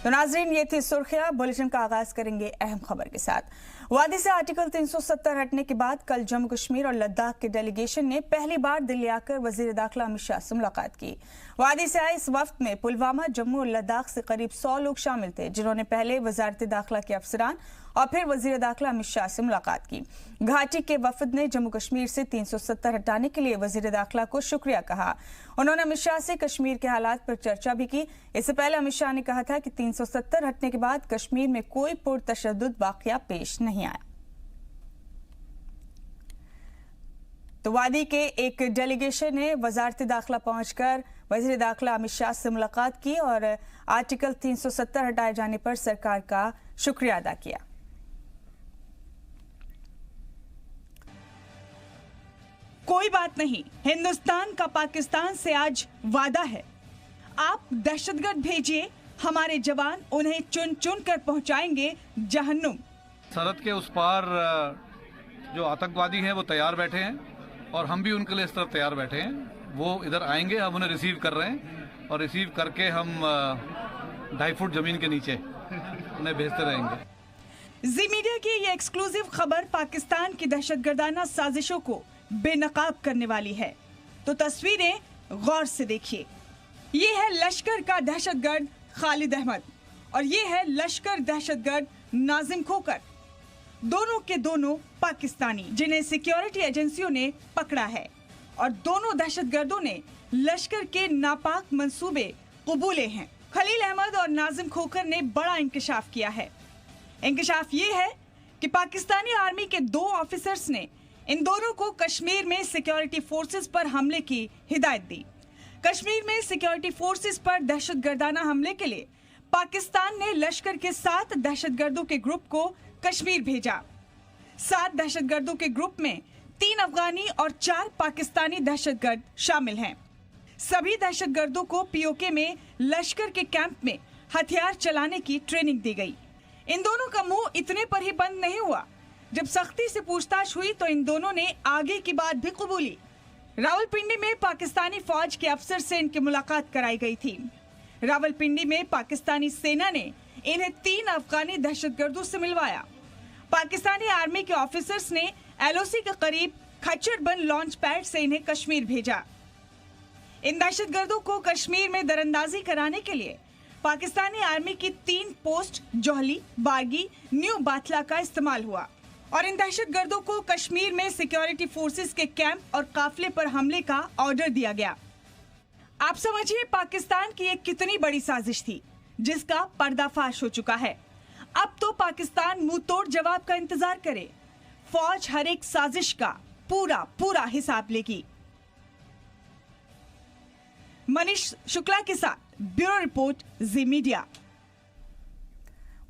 तो नाजरीन, ये थी सुर्खियां। बुलेटिन का आगाज करेंगे अहम खबर के साथ। वादी से आर्टिकल 370 हटने के बाद कल जम्मू कश्मीर और लद्दाख के डेलीगेशन ने पहली बार दिल्ली आकर वजीर दाखिला अमित शाह से मुलाकात की। वादी से आए इस वफ्त में पुलवामा, जम्मू और लद्दाख से करीब 100 लोग शामिल थे, जिन्होंने पहले वजारत दाखिला के अफसरान और फिर वजीर दाखिला अमित शाह से मुलाकात की। घाटी के वफद ने जम्मू कश्मीर से 370 हटाने के लिए वजीर दाखिला को शुक्रिया कहा। उन्होंने अमित शाह से कश्मीर के हालात पर चर्चा भी की। इससे पहले अमित शाह ने कहा था कि 370 हटने के बाद कश्मीर में कोई पुरतशद्दुद वाकया पेश नहीं आया। तो वादी के एक डेलीगेशन ने वजारत दाखिला पहुंचकर वजीर दाखिला अमित शाह से मुलाकात की और आर्टिकल 370 हटाए जाने पर सरकार का शुक्रिया अदा किया। कोई बात नहीं, हिंदुस्तान का पाकिस्तान से आज वादा है। आप दहशतगर्द भेजिए, हमारे जवान उन्हें चुन चुन कर पहुंचाएंगे जहन्नुम। सरहद के उस पार जो आतंकवादी हैं वो तैयार बैठे हैं और हम भी उनके लिए इस तरफ तैयार बैठे हैं। वो इधर आएंगे, हम उन्हें रिसीव कर रहे हैं और रिसीव करके हम 2.5 फुट जमीन के नीचे उन्हें भेजते रहेंगे। जी मीडिया की ये एक्सक्लूसिव खबर पाकिस्तान की दहशतगर्दाना साजिशों को बेनकाब करने वाली है। तो तस्वीरें गौर से देखिए। ये है लश्कर का दहशतगर्द खालिद अहमद और ये है लश्कर दहशतगर्द नाजिम खोकर, दोनों के दोनों पाकिस्तानी, जिन्हें सिक्योरिटी एजेंसियों ने पकड़ा है। और दोनों दहशतगर्दों ने लश्कर के नापाक मंसूबे कबूले हैं। खलील अहमद और नाजिम खोकर ने बड़ा इंकशाफ किया है। इंकशाफ ये है कि पाकिस्तानी आर्मी के 2 ऑफिसर्स ने इन दोनों को कश्मीर में सिक्योरिटी फोर्सेस पर हमले की हिदायत दी। कश्मीर में सिक्योरिटी फोर्सेस पर दहशतगर्दाना हमले के लिए पाकिस्तान ने लश्कर के 7 दहशतगर्दों के ग्रुप को कश्मीर भेजा। 7 दहशतगर्दों के ग्रुप में 3 अफगानी और 4 पाकिस्तानी दहशतगर्द शामिल हैं। सभी दहशतगर्दों को पीओके में लश्कर के कैंप में हथियार चलाने की ट्रेनिंग दी गई। इन दोनों का मुंह इतने पर ही बंद नहीं हुआ। जब सख्ती से पूछताछ हुई तो इन दोनों ने आगे की बात भी कबूली। रावलपिंडी में पाकिस्तानी फौज के अफसर से इनकी मुलाकात कराई गई थी। रावलपिंडी में पाकिस्तानी सेना ने इन्हें 3 अफगानी दहशतगर्दों से मिलवाया। पाकिस्तानी आर्मी के ऑफिसर्स ने एलओसी के करीब खच्चरबंद लॉन्च पैड से इन्हें कश्मीर भेजा। इन दहशतगर्दों को कश्मीर में दरअंदाजी कराने के लिए पाकिस्तानी आर्मी की 3 पोस्ट जोहली, बागी, न्यू बाथला का इस्तेमाल हुआ और इन दहशतगर्दों को कश्मीर में सिक्योरिटी फोर्सेस के कैंप और काफिले पर हमले का ऑर्डर दिया गया। आप समझिए पाकिस्तान की एक कितनी बड़ी साजिश थी, जिसका पर्दाफाश हो चुका है। अब तो पाकिस्तान मुंह तोड़ जवाब का इंतजार करे। फौज हर एक साजिश का पूरा हिसाब लेगी। मनीष शुक्ला के साथ ब्यूरो रिपोर्ट, जी मीडिया।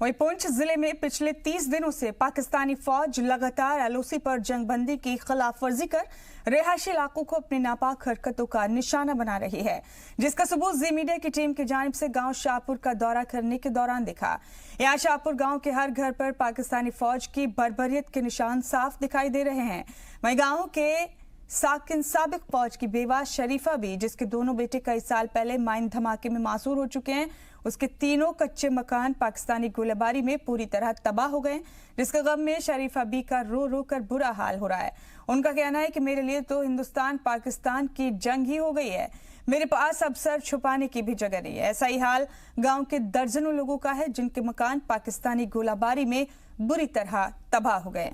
वहीं पुंछ जिले में पिछले 30 दिनों से पाकिस्तानी फौज लगातार एलओसी पर जंगबंदी की खिलाफ वर्जी कर रिहायशी इलाकों को अपनी नापाक हरकतों का निशाना बना रही है, जिसका सबूत जी मीडिया की टीम की जानिब से गांव शाहपुर का दौरा करने के दौरान दिखा। यहाँ शाहपुर गांव के हर घर पर पाकिस्तानी फौज की बर्बरियत के निशान साफ दिखाई दे रहे हैं। वहीं गाँव के साकिन साबिक फौज की बेवा शरीफा भी, जिसके दोनों बेटे कई साल पहले माइन धमाके में मासूर हो चुके हैं, उसके 3 कच्चे मकान पाकिस्तानी गोलीबारी में पूरी तरह तबाह हो गए, जिसके गम में शरीफा बी का रो रो कर बुरा हाल हो रहा है। उनका कहना है कि मेरे लिए तो हिंदुस्तान पाकिस्तान की जंग ही हो गई है, मेरे पास अब सर छुपाने की भी जगह नहीं है। ऐसा ही हाल गांव के दर्जनों लोगों का है, जिनके मकान पाकिस्तानी गोलीबारी में बुरी तरह तबाह हो गए।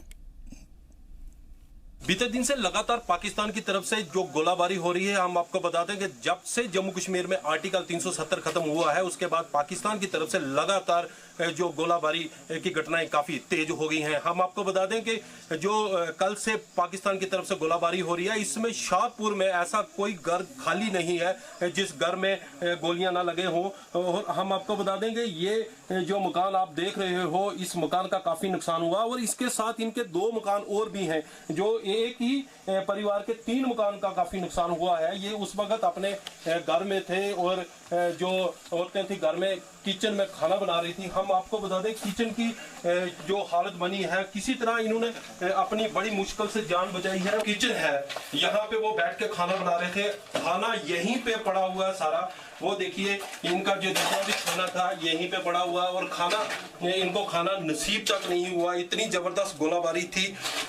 बीते दिन से लगातार पाकिस्तान की तरफ से जो गोलाबारी हो रही है, हम आपको बता दें कि जब से जम्मू कश्मीर में आर्टिकल 370 खत्म हुआ है, उसके बाद पाकिस्तान की तरफ से लगातार जो गोलाबारी की घटनाएं काफी तेज हो गई हैं। हम आपको बता दें कि जो कल से पाकिस्तान की तरफ से गोलाबारी हो रही है, इसमें शाहपुर में ऐसा कोई घर खाली नहीं है जिस घर में गोलियां ना लगे हों। और हम आपको बता दें कि ये जो मकान आप देख रहे हो, इस मकान का काफी नुकसान हुआ और इसके साथ इनके 2 मकान और भी हैं, जो एक ही परिवार के 3 मकान का काफी नुकसान हुआ है। ये उस वक्त अपने घर में थे और जो औरतें थी घर में किचन में खाना बना रही थी। हम आपको बता दें किचन की जो हालत बनी है, किसी तरह इन्होंने अपनी बड़ी मुश्किल से जान बचाई है। किचन है, यहाँ पे वो बैठ के खाना बना रहे थे, खाना यहीं पे पड़ा हुआ है सारा। वो देखिए इनका जो जितना भी खाना था यहीं पे पड़ा हुआ और खाना इनको खाना नसीब तक नहीं हुआ। इतनी जबरदस्त गोलाबारी थी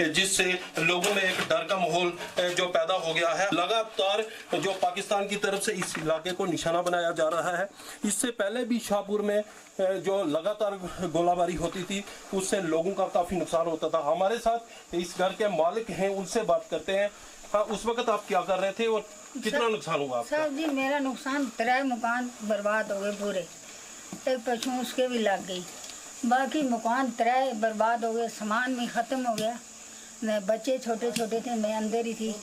जिससे लोगों में एक डर का माहौल जो पैदा हो गया है। लगातार जो पाकिस्तान की तरफ से इस इलाके को निशाना बनाया जा रहा है। इससे पहले भी शाहपुर में जो लगातार गोलाबारी होती थी उससे लोगों का काफी नुकसान होता था। हमारे साथ इस घर के मालिक हैं, उनसे बात करते हैं। हाँ, उस वक्त आप क्या कर रहे थे और कितना नुकसान हुआ आपका? साहब जी मेरा नुकसान 3 मकान बर्बाद हो गए पूरे, एक पशु उसके भी लग गई, बाकी मकान 3 बर्बाद हो गए, सामान भी ख़त्म हो गया। मैं बच्चे छोटे छोटे थे, मैं अंदर ही थी।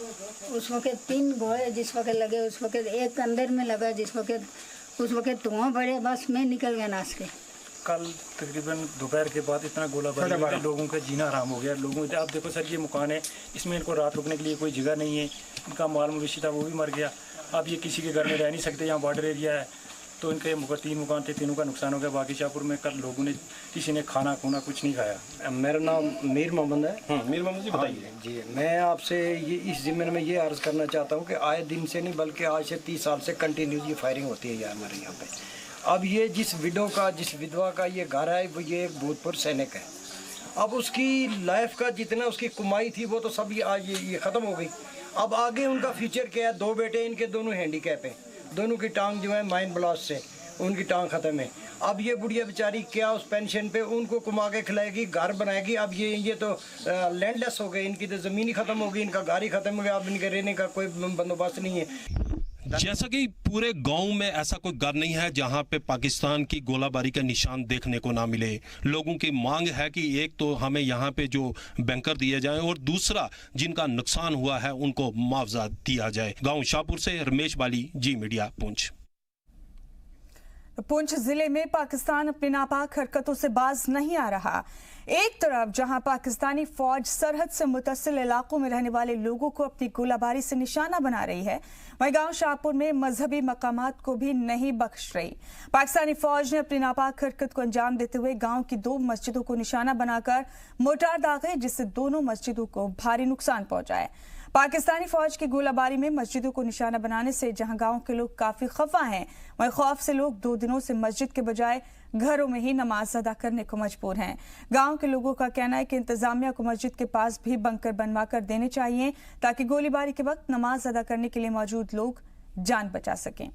उस वक्त 3 गोले जिस वक्त लगे, उस वक्त एक अंदर में लगा, उस वक्त धुआं बढ़े, बस मैं निकल गया नाश के। कल तकरीबन दोपहर के बाद इतना गोलाबारी हुआ, लोगों का जीना हराम हो गया। लोगों आप देखो सर, ये मकान है, इसमें इनको रात रुकने के लिए कोई जगह नहीं है। इनका माल मवेशी था वो भी मर गया। अब ये किसी के घर में रह नहीं सकते, यहाँ बॉर्डर एरिया है। तो इनके 3 मकान थे, तीनों का नुकसान हो गया। बाकी शाहपुर में कल लोगों ने किसी ने खाना खूना कुछ नहीं खाया। मेरा नाम मीर मोहम्मद है। मीर मोहम्मद जी बताइए। जी, मैं आपसे ये इस ज़िम्मे में ये अर्ज़ करना चाहता हूँ कि आए दिन से नहीं बल्कि आज से 30 साल से कंटिन्यू ये फायरिंग होती है यार हमारे यहाँ पे। अब ये जिस विधवा का ये घर है, वो ये एक भूतपूर्व सैनिक है। अब उसकी लाइफ का जितना उसकी कमाई थी वो तो सब आज ये ख़त्म हो गई। अब आगे उनका फ्यूचर क्या है? 2 बेटे इनके, दोनों हैंडीकैप हैं, दोनों की टांग जो है माइन ब्लास्ट से उनकी टांग ख़त्म है। अब ये बुढ़िया बेचारी क्या उस पेंशन पे उनको कमा के खिलाएगी, घर बनाएगी? अब ये तो लैंडलेस हो गए, इनकी तो ज़मीन ही ख़त्म हो गई, इनका घर ही ख़त्म हो गया। अब इनके रहने का कोई बंदोबस्त नहीं है। जैसा कि पूरे गांव में ऐसा कोई घर नहीं है जहां पे पाकिस्तान की गोलाबारी का निशान देखने को ना मिले। लोगों की मांग है कि एक तो हमें यहां पे जो बैंकर दिए जाएं और दूसरा जिनका नुकसान हुआ है उनको मुआवजा दिया जाए। गांव शाहपुर से रमेश बाली, जी मीडिया, पुंछ। पुंछ जिले में पाकिस्तान अपनी नापाक हरकतों से बाज नहीं आ रहा। एक तरफ जहां पाकिस्तानी फौज सरहद से मुतसिल इलाकों में रहने वाले लोगों को अपनी गोलाबारी से निशाना बना रही है, वहीं गांव शाहपुर में मजहबी मकामात को भी नहीं बख्श रही। पाकिस्तानी फौज ने अपनी नापाक हरकत को अंजाम देते हुए गांव की 2 मस्जिदों को निशाना बनाकर मोर्टार दागे, जिससे दोनों मस्जिदों को भारी नुकसान पहुंचा है। पाकिस्तानी फौज की गोलाबारी में मस्जिदों को निशाना बनाने से जहां गांव के लोग काफी खफा हैं, वहीं खौफ से लोग 2 दिनों से मस्जिद के बजाय घरों में ही नमाज अदा करने को मजबूर हैं। गांव के लोगों का कहना है कि इंतजामिया को मस्जिद के पास भी बंकर बनवा कर देने चाहिए ताकि गोलीबारी के वक्त नमाज अदा करने के लिए मौजूद लोग जान बचा सकें।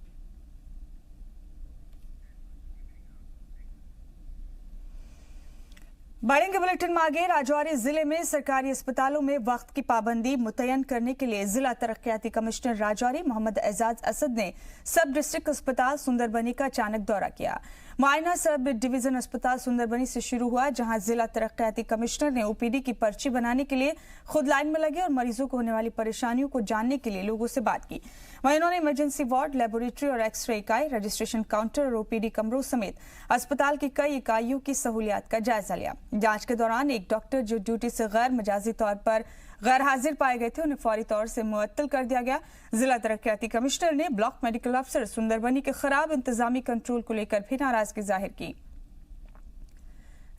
बढ़ेंगे बुलेटिन में आगे। राजौरी जिले में सरकारी अस्पतालों में वक्त की पाबंदी मुतय्यन करने के लिए जिला तरक्याती कमिश्नर राजौरी मोहम्मद एजाज असद ने सब डिस्ट्रिक्ट अस्पताल सुंदरबनी का अचानक दौरा किया। मुआयना सब डिवीजन अस्पताल सुंदरबनी से शुरू हुआ, जहां जिला तरक्याती कमिश्नर ने ओपीडी की पर्ची बनाने के लिए खुद लाइन में लगे और मरीजों को होने वाली परेशानियों को जानने के लिए लोगों से बात की। वहीं उन्होंने इमरजेंसी वार्ड, लेबोरेटरी और एक्सरे इकाई, रजिस्ट्रेशन काउंटर और ओपीडी कमरों समेत अस्पताल की कई इकाइयों की सहूलियात का जायजा लिया। जांच के दौरान एक डॉक्टर जो ड्यूटी से गैर मजाजी तौर पर गैर हाजिर पाए गए थे, उन्हें फौरी तौर से मुअत्तल कर दिया गया। जिला तरक्याती कमिश्नर ने ब्लॉक मेडिकल अफसर सुंदरबनी के खराब इंतजामी कंट्रोल को लेकर भी नाराजगी जाहिर की।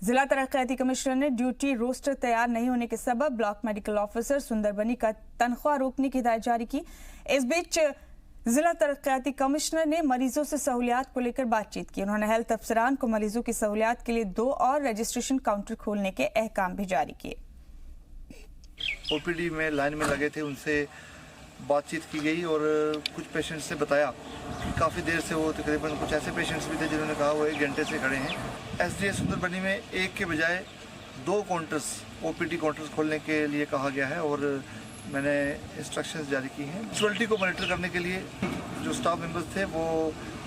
जिला तरक्याती कमिश्नर ने ड्यूटी रोस्टर तैयार नहीं होने के सबब ब्लॉक मेडिकल ऑफिसर सुंदरबनी का तनख्वाह रोकने की हिदायत जारी की। इस बीच जिला तरक्याती कमिश्नर ने मरीजों से सहूलियात को लेकर बातचीत की। उन्होंने हेल्थ अफसरान को मरीजों की सहूलियात के लिए 2 और रजिस्ट्रेशन काउंटर खोलने के अहकाम भी जारी किए। ओपीडी में लाइन में लगे थे, उनसे बातचीत की गई और कुछ पेशेंट्स से बताया कि काफ़ी देर से वो तकरीबन कुछ ऐसे पेशेंट्स भी थे जिन्होंने कहा वो 1 घंटे से खड़े हैं। एसडीएस सुंदरबनी में 1 के बजाय 2 काउंटर्स ओपीडी काउंटर्स खोलने के लिए कहा गया है और मैंने इंस्ट्रक्शंस जारी की हैं। सिक्योरिटी को मॉनिटर करने के लिए जो स्टाफ मेंबर्स थे वो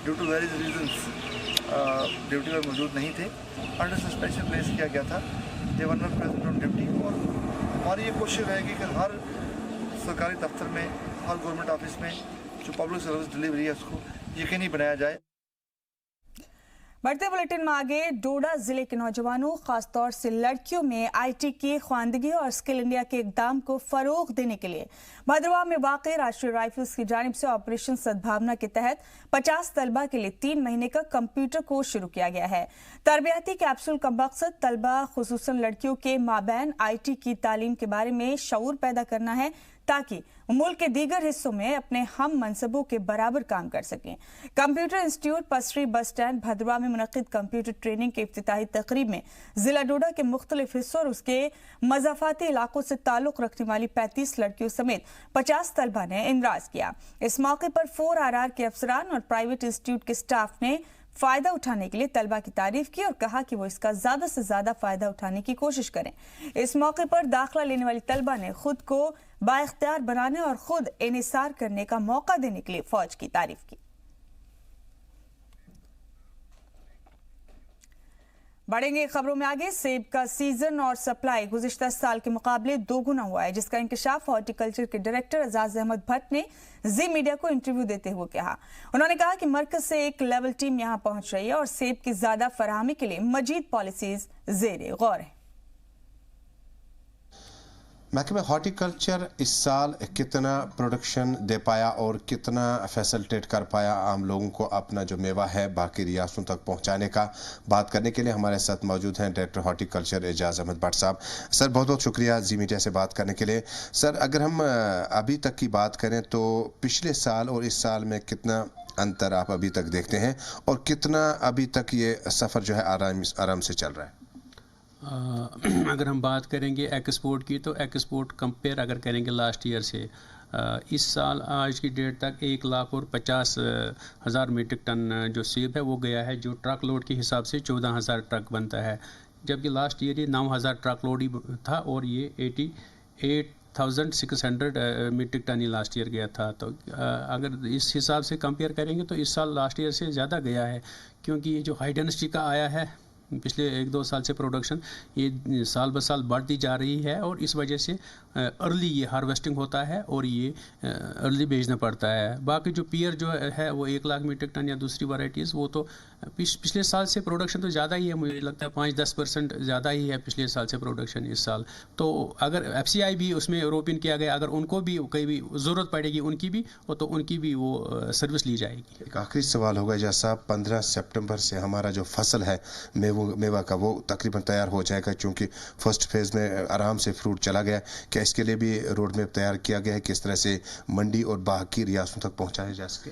due to various reasons duty पर मौजूद नहीं थे, अंडर सस्पेंशन प्लेस किया गया था। They were not present on duty. और हमारी ये कोशिश रहेगी कि हर सरकारी दफ्तर में, हर गवर्नमेंट ऑफिस में जो पब्लिक सर्विस डिलीवरी है उसको यकीनी बनाया जाए। बढ़ते बुलेटिन में आगे, डोडा जिले के नौजवानों, खासतौर से लड़कियों में आईटी की ख्वानदगी और स्किल इंडिया के इकदाम को फरोग देने के लिए भद्रवाह में वाक़ई राष्ट्रीय राइफल्स की जानिब से ऑपरेशन सद्भावना के तहत 50 तलबा के लिए 3 महीने का कंप्यूटर कोर्स शुरू किया गया है। तरबियती कैप्सूल का मकसद तलबा, खुसूसन लड़कियों के माबैन आईटी की तालीम के बारे में शऊर पैदा करना है, ताकि मुल्क के दीगर हिस्सों में अपने हम मनसबों के बराबर काम कर सकें। कंप्यूटर इंस्टीट्यूट पसरी बस स्टैंड भद्रवाह में मुनक्किद कंप्यूटर ट्रेनिंग के इफ्तिताही तकरीब में जिला डोडा के मुख्तलिफ हिस्सों और उसके मज़ाफाती इलाकों से ताल्लुक रखने वाली 35 लड़कियों समेत 50 तलबा ने इंदराज किया। इस मौके पर 4RR के अफसरान और प्राइवेट इंस्टीट्यूट के स्टाफ ने फायदा उठाने के लिए तलबा की तारीफ की और कहा कि वो इसका ज्यादा से ज्यादा फायदा उठाने की कोशिश करें। इस मौके पर दाखिला लेने वाली तलबा ने खुद को बाइख्तियार बनाने और खुद इनिसार करने का मौका देने के लिए फौज की तारीफ की। बढ़ेंगे खबरों में आगे। सेब का सीजन और सप्लाई गुज़िश्ता साल के मुकाबले 2 गुना हुआ है, जिसका इंकशाफ हॉर्टिकल्चर के डायरेक्टर एजाज अहमद भट्ट ने जी मीडिया को इंटरव्यू देते हुए कहा। उन्होंने कहा कि मरकज से एक लेवल टीम यहां पहुंच रही है और सेब की ज्यादा फराहमी के लिए मजीद पॉलिसीज ज़ेरे गौर है। महकमा हॉर्टिकल्चर इस साल कितना प्रोडक्शन दे पाया और कितना फैसिलिटेट कर पाया आम लोगों को अपना जो मेवा है बाकी रियासतों तक पहुंचाने का, बात करने के लिए हमारे साथ मौजूद हैं डायरेक्टर हॉर्टिकल्चर एजाज अहमद भट्ट साहब। सर, बहुत बहुत शुक्रिया जी मीडिया से बात करने के लिए। सर, अगर हम अभी तक की बात करें तो पिछले साल और इस साल में कितना अंतर आप अभी तक देखते हैं और कितना अभी तक ये सफ़र जो है आराम से चल रहा है? अगर हम बात करेंगे एक्सपोर्ट की तो एक्सपोर्ट कंपेयर अगर करेंगे लास्ट ईयर से, इस साल आज की डेट तक 1,50,000 मीट्रिक टन जो सेब है वो गया है, जो ट्रक लोड के हिसाब से 14,000 ट्रक बनता है, जबकि लास्ट ईयर ये 9,000 ट्रक लोड ही था और ये 88,600 मीट्रिक टन ही लास्ट ईयर गया था। तो अगर इस हिसाब से कंपेयर करेंगे तो इस साल लास्ट ईयर से ज़्यादा गया है, क्योंकि ये जो हाई डेंसिटी का आया है पिछले 1-2 साल से प्रोडक्शन ये साल ब साल बढ़ती जा रही है और इस वजह से अर्ली ये हार्वेस्टिंग होता है और ये अर्ली बेचना पड़ता है। बाकी जो पीयर जो है वो 1 लाख मीट्रिक टन या दूसरी वैराइटीज़ वो तो पिछले साल से प्रोडक्शन तो ज़्यादा ही है, मुझे लगता है 5-10% ज़्यादा ही है पिछले साल से प्रोडक्शन इस साल। तो अगर FCI भी उसमें रोपिन किया गया, अगर उनको भी कहीं भी ज़रूरत पड़ेगी उनकी भी तो उनकी भी वो सर्विस ली जाएगी। एक आखिरी सवाल होगा, जैसा 15 सितंबर से हमारा जो फसल है मेवा का वो तकरीबन तैयार हो जाएगा, क्योंकि फर्स्ट फेज़ में आराम से फ्रूट चला गया, क्या इसके लिए भी रोड मैप तैयार किया गया है किस तरह से मंडी और बाकी रियासतों तक पहुंचाया जा सके?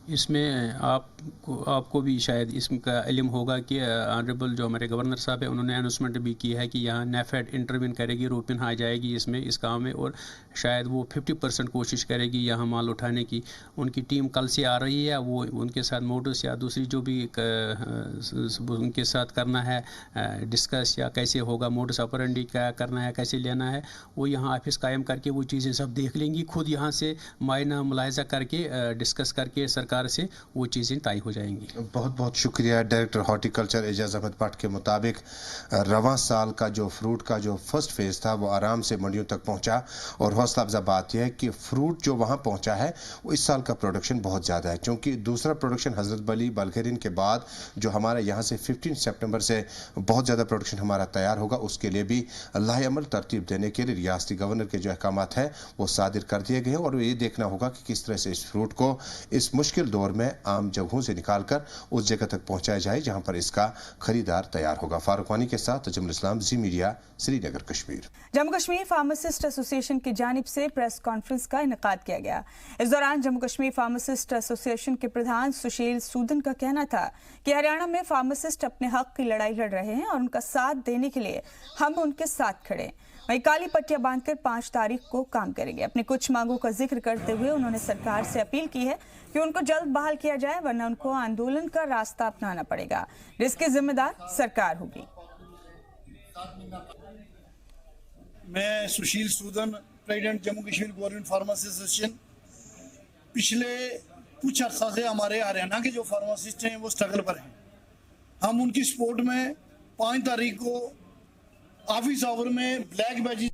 इसमें आपको भी शायद इसका इल्म होगा कि ऑनरेबल जो हमारे गवर्नर साहब है उन्होंने अनाउंसमेंट भी की है कि यहाँ नेफेड इंटरवीन करेगी, रोपिन आ जाएगी इसमें इस काम में और शायद वो 50% कोशिश करेगी यहाँ माल उठाने की। उनकी टीम कल से आ रही है, वो उनके साथ मोटर्स या दूसरी जो भी उनके साथ करना है डिस्कस या कैसे होगा मोटर्स ऑपरेंडी क्या करना है कैसे लेना है, वो यहाँ ऑफिस कायम करके वो चीज़ें सब देख लेंगी, खुद यहाँ से मायना मुलाहिजा करके डिस्कस करके सरकार से वो चीज़ें तय हो जाएंगी। बहुत बहुत शुक्रिया। डायरेक्टर हॉर्टिकल्चर एजाज अहमद भट्ट के मुताबिक रवां साल का जो फ्रूट का जो फर्स्ट फेज़ था वो आराम से मंडियों तक पहुंचा और हौसला अफजा बात यह है कि फ्रूट जो वहां पहुंचा है वो इस साल का प्रोडक्शन बहुत ज़्यादा है, क्योंकि दूसरा प्रोडक्शन हज़रत बली बलखेरिन के बाद जो हमारा यहाँ से 15 सितंबर से बहुत ज़्यादा प्रोडक्शन हमारा तैयार होगा, उसके लिए भी लाहेअमल तरतीब देने के लिए रियासती गवर्नर के जो अहकामात हैं वो सादिर कर दिए गए हैं और ये देखना होगा कि किस तरह से इस फ्रूट को इस मुश्किल दौर में आम जगहों से निकालकर उस जगह तक पहुंचाया जाए जहां पर इसका खरीदार तैयार होगा। फारूक वानी के साथ Tajamul Islam, Zee media, Srinagar, Kashmir. Jammu Kashmir pharmacist association की जानिब से प्रेस कॉन्फ्रेंस का इनेकाद किया गया। इस दौरान जम्मू कश्मीर फार्मासिस्ट एसोसिएशन के प्रधान सुशील सूदन का कहना था कि हरियाणा में फार्मासिस्ट अपने हक की लड़ाई लड़ रहे हैं और उनका साथ देने के लिए हम उनके साथ खड़े हैं। वहीं काली पट्टियां बांधकर 5 तारीख को काम करेंगे। अपनी कुछ मांगों का जिक्र करते हुए उन्होंने सरकार से अपील की है कि उनको जल्द बहाल किया जाए, वरना उनको आंदोलन का रास्ता अपनाना पड़ेगा, जिसकी जिम्मेदार सरकार होगी। मैं Sushil Sudan, president Jammu Kashmir government pharmacist association. पिछले कुछ अर्सा से हमारे हरियाणा के जो फार्मासिस्ट हैं वो स्ट्रगल पर हैं। हम उनकी सपोर्ट में 5 तारीख को ऑफिस आवर में ब्लैक बैजेस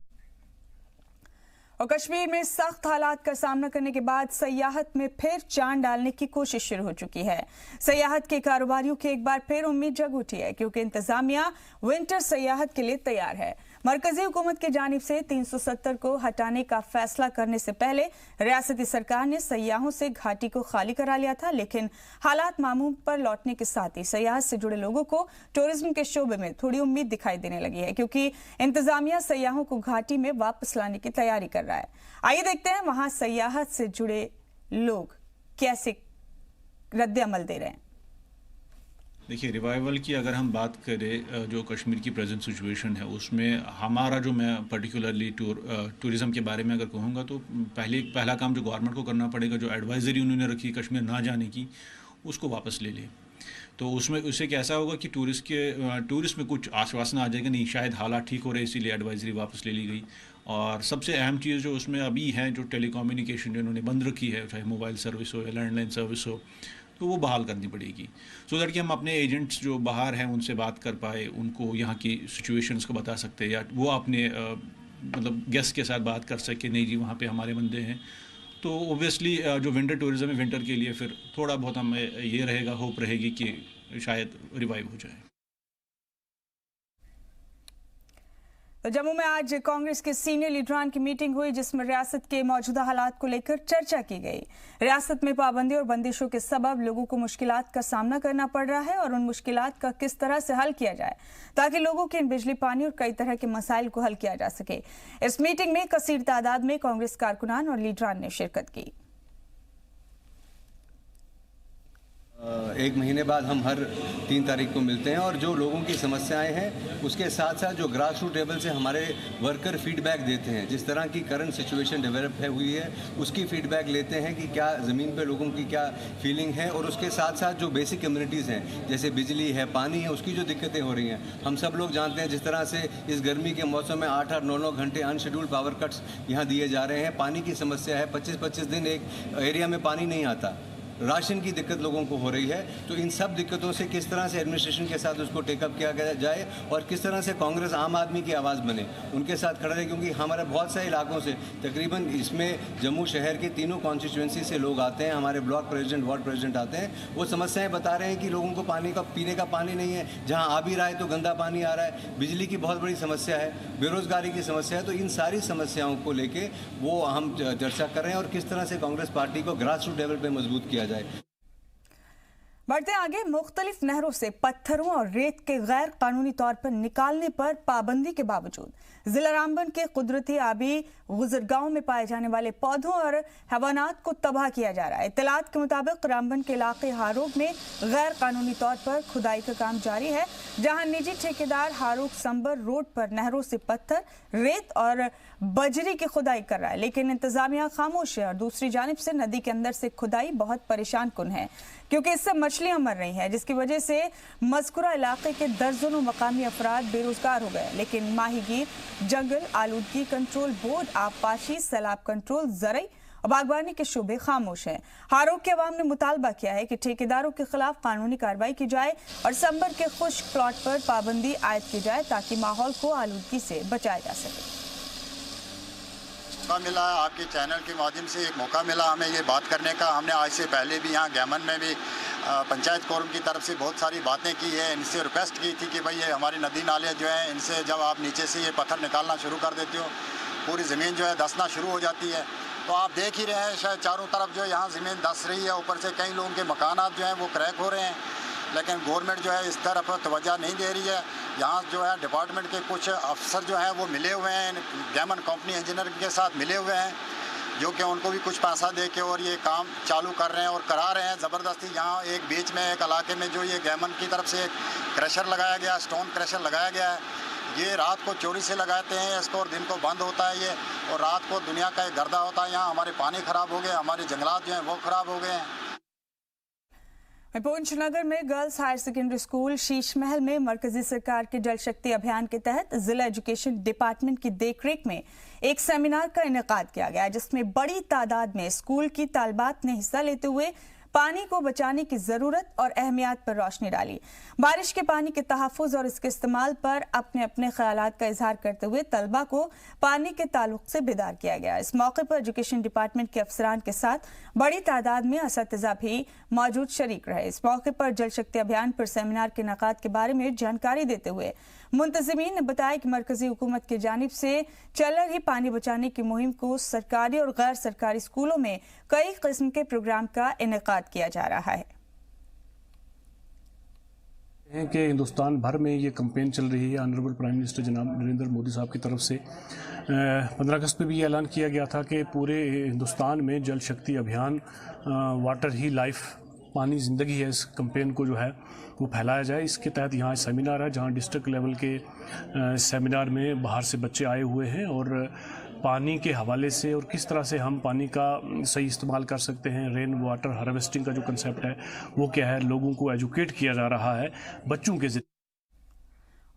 और कश्मीर में सख्त हालात का सामना करने के बाद सयाहत में फिर चांद डालने की कोशिश शुरू हो चुकी है। सयाहत के कारोबारियों की एक बार फिर उम्मीद जग उठी है क्योंकि इंतजामिया विंटर सयाहत के लिए तैयार है। मरकजी हुकूमत की जानिब से 370 को हटाने का फैसला करने से पहले रियासती सरकार ने सयाहों से घाटी को खाली करा लिया था, लेकिन हालात मामूल पर लौटने के साथ ही सयाहत से जुड़े लोगों को टूरिज्म के शोबे में थोड़ी उम्मीद दिखाई देने लगी है क्योंकि इंतजामिया सयाहों को घाटी में वापस लाने की तैयारी कर रहा है। आइए देखते हैं वहां सयाहत से जुड़े लोग कैसे रद्द-ए-अमल दे रहे हैं। देखिए, रिवाइवल की अगर हम बात करें, जो कश्मीर की प्रेजेंट सिचुएशन है उसमें हमारा जो मैं पर्टिकुलरली टूरिज़म के बारे में अगर कहूँगा तो पहला काम जो गवर्नमेंट को करना पड़ेगा, जो एडवाइजरी उन्होंने रखी कश्मीर ना जाने की, उसको वापस ले लें। तो उसमें उससे कैसा होगा कि टूरिस्ट में कुछ आश्वासन आ जाएगा, नहीं शायद हालात ठीक हो रहे इसीलिए एडवाइजरी वापस ले ली गई। और सबसे अहम चीज़ जो उसमें अभी है, जो टेलीकम्युनिकेशन जो उन्होंने बंद रखी है, चाहे मोबाइल सर्विस हो या लैंडलाइन सर्विस हो, तो वो बहाल करनी पड़ेगी सो दैट कि हम अपने एजेंट्स जो बाहर हैं उनसे बात कर पाए, उनको यहाँ की सिचुएशंस को बता सकते हैं, या वो अपने मतलब गेस्ट के साथ बात कर सके, नहीं जी वहाँ पे हमारे बंदे हैं। तो ओबियसली जो विंटर टूरिज़्म है, विंटर के लिए फिर थोड़ा बहुत हमें ये रहेगा, होप रहेगी कि शायद रिवाइव हो जाए। तो जम्मू में आज कांग्रेस के सीनियर लीडरान की मीटिंग हुई जिसमें रियासत के मौजूदा हालात को लेकर चर्चा की गई। रियासत में पाबंदी और बंदिशों के सबब लोगों को मुश्किलात का सामना करना पड़ रहा है और उन मुश्किलात का किस तरह से हल किया जाए ताकि लोगों के बिजली, पानी और कई तरह के मसाइल को हल किया जा सके। इस मीटिंग में कसीर तादाद में कांग्रेस कारकुनान और लीडरान ने शिरकत की। एक महीने बाद हम हर 3 तारीख को मिलते हैं और जो लोगों की समस्याएं हैं उसके साथ साथ जो ग्रास रूट लेवल से हमारे वर्कर फीडबैक देते हैं, जिस तरह की करंट सिचुएशन डेवलप हुई है उसकी फीडबैक लेते हैं कि क्या ज़मीन पे लोगों की क्या फीलिंग है। और उसके साथ साथ जो बेसिक कम्युनिटीज़ हैं जैसे बिजली है, पानी है, उसकी जो दिक्कतें हो रही हैं। हम सब लोग जानते हैं जिस तरह से इस गर्मी के मौसम में 8-8, 9-9 घंटे अनशेड्यूल्ड पावर कट्स यहाँ दिए जा रहे हैं। पानी की समस्या है, 25-25 दिन एक एरिया में पानी नहीं आता। राशन की दिक्कत लोगों को हो रही है। तो इन सब दिक्कतों से किस तरह से एडमिनिस्ट्रेशन के साथ उसको टेकअप किया जाए और किस तरह से कांग्रेस आम आदमी की आवाज़ बने, उनके साथ खड़ा रहे। क्योंकि हमारे बहुत सारे इलाकों से, तकरीबन इसमें जम्मू शहर के तीनों कॉन्स्टिट्यूंसी से लोग आते हैं, हमारे ब्लॉक प्रेसिडेंट, वार्ड प्रेसिडेंट आते हैं। वो समस्याएं बता रहे हैं कि लोगों को पानी का, पीने का पानी नहीं है, जहाँ आ भी रहा है तो गंदा पानी आ रहा है, बिजली की बहुत बड़ी समस्या है, बेरोजगारी की समस्या है। तो इन सारी समस्याओं को लेके वो हम चर्चा कर रहे हैं और किस तरह से कांग्रेस पार्टी को ग्रास रूट लेवल पर मजबूत किया जाए। बढ़ते आगे, मुख्तलिफ नहरों से पत्थरों और रेत के गैर कानूनी तौर पर निकालने पर पाबंदी के बावजूद जिला रामबन के कुदरती आबी गुजरगांव में पाए जाने वाले पौधों और हैवानात को तबाह किया जा रहा है। इत्तलात के मुताबिक रामबन के इलाके हारोग में गैर कानूनी तौर पर खुदाई का काम जारी है, जहां निजी ठेकेदार हारोग संबर रोड पर नहरों से पत्थर, रेत और बजरी की खुदाई कर रहा है, लेकिन इंतजामिया खामोश है। और दूसरी जानिब से नदी के अंदर से खुदाई बहुत परेशान कुन है क्योंकि इससे मछलियां मर रही हैं, जिसकी वजह से मज़कूरा इलाके के दर्जनों मकामी अफराद बेरोजगार हो गए। लेकिन माहीगीर, जंगल आलूदगी कंट्रोल बोर्ड, आबपाशी, सैलाब कंट्रोल, ज़रई और बागवानी के शोबे खामोश हैं। हारोग के अवाम ने मुतालबा किया है कि ठेकेदारों के खिलाफ कानूनी कार्रवाई की जाए और संबर के खुश्क प्लॉट पर पाबंदी आयद की जाए ताकि माहौल को आलूदगी से बचाया जा सके। मौका मिला आपके चैनल के माध्यम से, एक मौका मिला हमें ये बात करने का। हमने आज से पहले भी यहाँ गैमन में भी पंचायत फोरम की तरफ से बहुत सारी बातें की है, इनसे रिक्वेस्ट की थी कि भाई ये हमारी नदी नाले जो हैं इनसे जब आप नीचे से ये पत्थर निकालना शुरू कर देते हो पूरी ज़मीन जो है धंसना शुरू हो जाती है। तो आप देख ही रहे हैं शायद चारों तरफ जो यहाँ ज़मीन धंस रही है, ऊपर से कई लोगों के मकानात जो हैं वो क्रैक हो रहे हैं, लेकिन गवर्नमेंट जो है इस तरफ तवज्जो नहीं दे रही है। यहाँ जो है डिपार्टमेंट के कुछ अफसर जो हैं वो मिले हुए हैं, गैमन कंपनी इंजीनियर के साथ मिले हुए हैं, जो कि उनको भी कुछ पैसा दे के और ये काम चालू कर रहे हैं और करा रहे हैं ज़बरदस्ती। यहाँ एक बीच में एक इलाके में जो ये गैमन की तरफ से एक क्रशर लगाया गया, स्टोन क्रशर लगाया गया है, ये रात को चोरी से लगाते हैं इसको और दिन को बंद होता है ये, और रात को दुनिया का एक गर्दा होता है। यहाँ हमारे पानी ख़राब हो गए, हमारे जंगलात जो हैं वो ख़राब हो गए हैं। पुंछ नगर में girls higher secondary school Sheesh Mahal में मरकजी सरकार के जल शक्ति अभियान के तहत जिला एजुकेशन डिपार्टमेंट की देखरेख में एक सेमिनार का इनेकाद किया गया, जिसमें बड़ी तादाद में स्कूल की तालिबात ने हिस्सा लेते हुए पानी को बचाने की जरूरत और अहमियत पर रोशनी डाली। बारिश के पानी के तहफ़्फ़ुज़ और इसके इस्तेमाल पर अपने अपने ख्यालात का इजहार करते हुए तलबा को पानी के ताल्लुक से बेदार किया गया। इस मौके पर एजुकेशन डिपार्टमेंट के अफसरान के साथ बड़ी तादाद में असातिज़ा भी मौजूद शरीक रहे। इस मौके पर जल शक्ति अभियान पर सेमिनार के इनेकाद के बारे में जानकारी देते हुए मुंतज़िमीन ने बताया कि मरकजी हुकूमत की जानिब से चल रही पानी बचाने की मुहिम को सरकारी और गैर सरकारी स्कूलों में कई किस्म के प्रोग्राम का इनेकाद किया जा रहा है कि हिंदुस्तान भर में ये कैंपेन चल रही है। ऑनरेबल प्राइम मिनिस्टर जनाब नरेंद्र मोदी साहब की तरफ से 15 अगस्त पे भी ये ऐलान किया गया था कि पूरे हिंदुस्तान में जल शक्ति अभियान वाटर ही लाइफ, पानी ज़िंदगी है, इस कैंपेन को जो है वो फैलाया जाए। इसके तहत यहाँ सेमिनार है जहाँ डिस्ट्रिक्ट लेवल के सेमिनार में बाहर से बच्चे आए हुए हैं और पानी के हवाले से और किस तरह से हम पानी का सही इस्तेमाल कर सकते हैं, रेन वाटर हार्वेस्टिंग का जो कंसेप्ट है वो क्या है, लोगों को एजुकेट किया जा रहा है बच्चों के ज़रिए।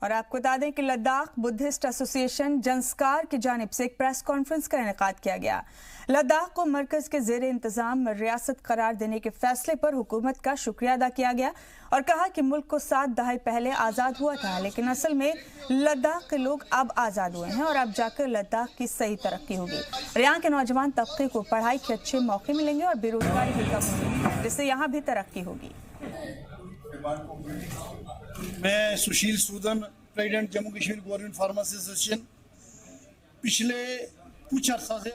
और आपको बता दें कि लद्दाख बुद्धिस्ट एसोसिएशन जंस्कार की जानिब से एक प्रेस कॉन्फ्रेंस का इनेकाद किया गया। लद्दाख को मरकज के जेर इंतजाम रियासत करार देने के फैसले पर हुकूमत का शुक्रिया अदा किया गया और कहा कि मुल्क को 7 दहाई पहले आज़ाद हुआ था, लेकिन असल में लद्दाख के लोग अब आज़ाद हुए हैं और अब जाकर लद्दाख की सही तरक्की होगी। यहाँ के नौजवान तबके को पढ़ाई के अच्छे मौके मिलेंगे और बेरोजगारी भी कम होगी, जिससे यहाँ भी तरक्की होगी। मैं Sushil Sudan, president Jammu Kashmir government pharmacy association, पिछले कुछ अर्सा से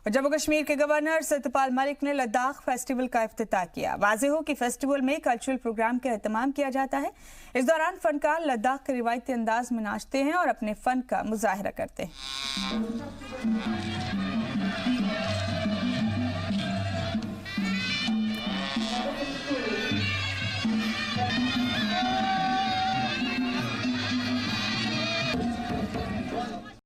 जम्मू कश्मीर के गवर्नर सत्यपाल मलिक ने लद्दाख फेस्टिवल का इफ्तिताह किया। वाज़ेह हो कि फेस्टिवल में कल्चरल प्रोग्राम का एहतमाम किया जाता है। इस दौरान फनकार लद्दाख के रिवायती अंदाज में नाचते हैं और अपने फन का मुजाहिरा करते हैं।